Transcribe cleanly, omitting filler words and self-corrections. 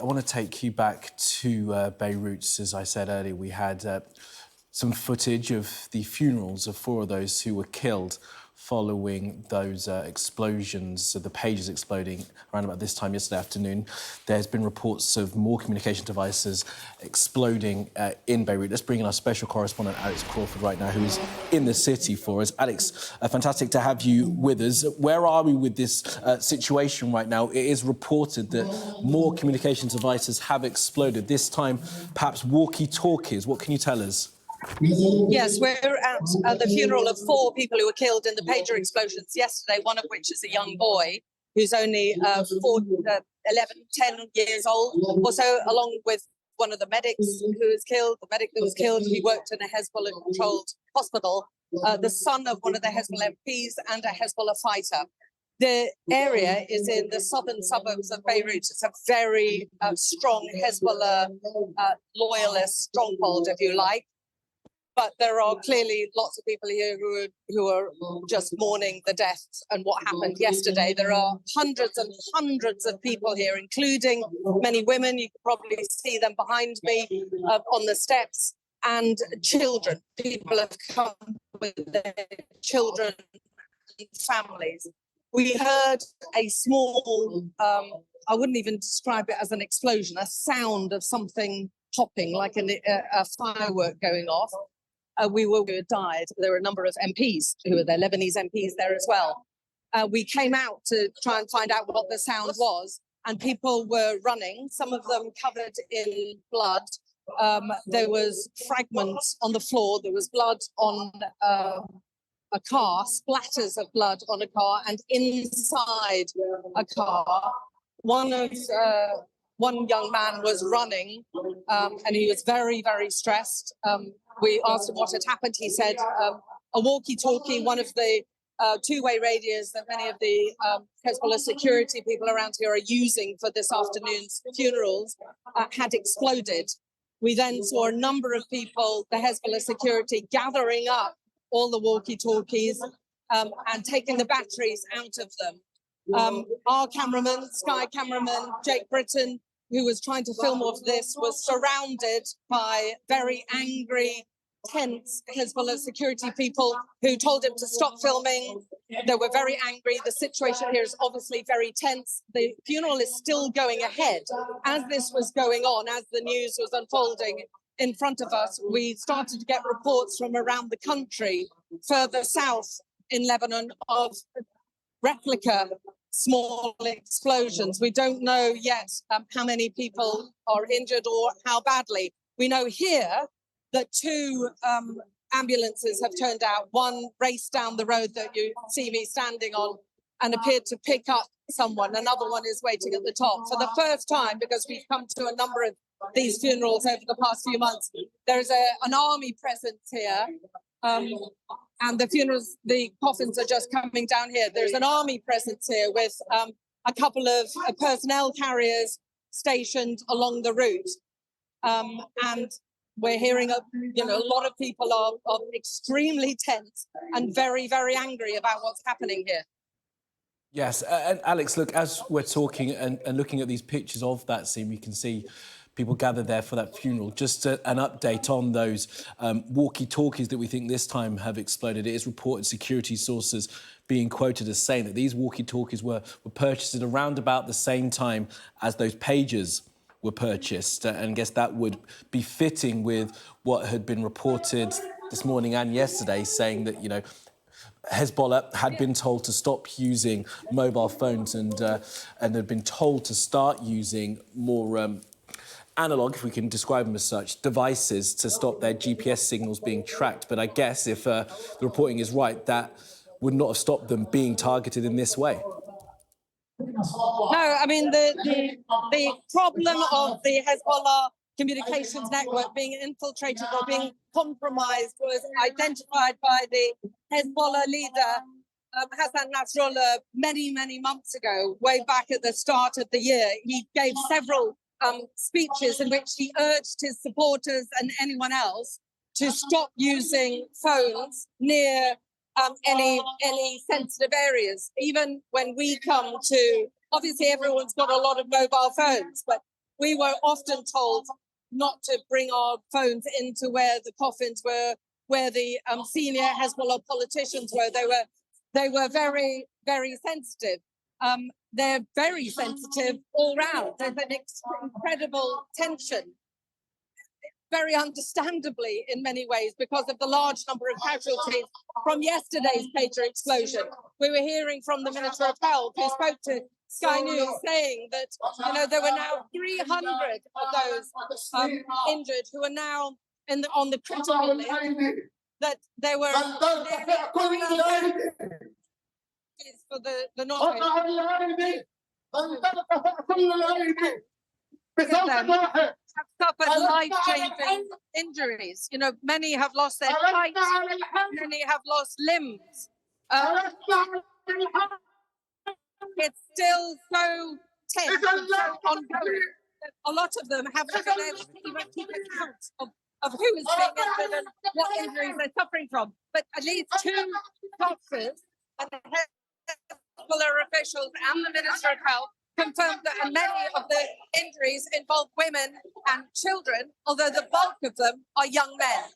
I want to take you back to Beirut. As I said earlier, we had some footage of the funerals of 4 of those who were killed following those explosions, so the pages exploding around about this time yesterday afternoon. There's been reports of more communication devices exploding in Beirut. Let's bring in our special correspondent, Alex Crawford, right now, who is in the city for us. Alex, fantastic to have you with us. Where are we with this situation right now? It is reported that more communication devices have exploded, this time perhaps walkie-talkies. What can you tell us? Yes, we're at the funeral of 4 people who were killed in the pager explosions yesterday, one of which is a young boy who's only 11, 10 years old, also along with one of the medics who was killed. The medic who was killed, he worked in a Hezbollah-controlled hospital, the son of one of the Hezbollah MPs and a Hezbollah fighter. The area is in the southern suburbs of Beirut. It's a very strong Hezbollah loyalist stronghold, if you like. But there are clearly lots of people here who are just mourning the deaths and what happened yesterday. There are hundreds and hundreds of people here, including many women. You can probably see them behind me on the steps, and children. People have come with their children and families. We heard a small, I wouldn't even describe it as an explosion, a sound of something popping, like a firework going off. We died. There were a number of MPs who were there, Lebanese MPs there as well. We came out to try and find out what the sound was, and people were running, some of them covered in blood. There was fragments on the floor. There was blood on a car, splatters of blood on a car, and inside a car, one young man was running, and he was very, very stressed. We asked him what had happened. He said a walkie-talkie, one of the two-way radios that many of the Hezbollah security people around here are using for this afternoon's funerals, had exploded. We then saw a number of people, the Hezbollah security, gathering up all the walkie-talkies and taking the batteries out of them. Our cameraman, Sky cameraman, Jake Britton, who was trying to film all of this, was surrounded by very angry, tense Hezbollah security people who told him to stop filming. They were very angry. The situation here is obviously very tense. The funeral is still going ahead. As this was going on, as the news was unfolding in front of us, we started to get reports from around the country, further south in Lebanon, of replica small explosions. We don't know yet how many people are injured or how badly. We know here that 2 ambulances have turned out. One raced down the road that you see me standing on and appeared to pick up someone. Another one is waiting at the top. For the first time, because we've come to a number of these funerals over the past few months, there's an army presence here. And the coffins are just coming down here. There's an army presence here with a couple of personnel carriers stationed along the route. And we're hearing, a lot of people are extremely tense and very, very angry about what's happening here. Yes, and Alex, look, as we're talking and looking at these pictures of that scene, we can see people gathered there for that funeral. Just an update on those walkie-talkies that we think this time have exploded. It is reported, security sources being quoted as saying that these walkie-talkies were purchased at around about the same time as those pagers were purchased. And I guess that would be fitting with what had been reported this morning and yesterday, saying that, Hezbollah had been told to stop using mobile phones and had been told to start using more analog, if we can describe them as such, devices to stop their GPS signals being tracked. But I guess if the reporting is right, that would not have stopped them being targeted in this way. No, I mean, the problem of the Hezbollah communications network being infiltrated or being compromised was identified by the Hezbollah leader, Hassan Nasrallah, many, many months ago, way back at the start of the year. He gave several speeches in which he urged his supporters and anyone else to stop using phones near any sensitive areas. Even when we come to, obviously everyone's got a lot of mobile phones, but We were often told not to bring our phones into where the coffins were, where the senior Hezbollah politicians were. They were very, very sensitive. They're very sensitive all round. There's an incredible tension, very understandably in many ways, because of the large number of casualties from yesterday's pager explosion. We were hearing from the Minister of Health, who spoke to Sky News, saying that there were now 300 of those injured who are now on the critical list. That there were for the noise. Have suffered life-changing injuries. Many have lost their sight, many have lost limbs. It's still so tense and so ongoing that a lot of them haven't been able to even keep account of who is being injured and what injuries they're suffering from. But at least 2 doctors and the Hezbollah officials and the Minister of Health confirmed that many of the injuries involve women and children, although the bulk of them are young men.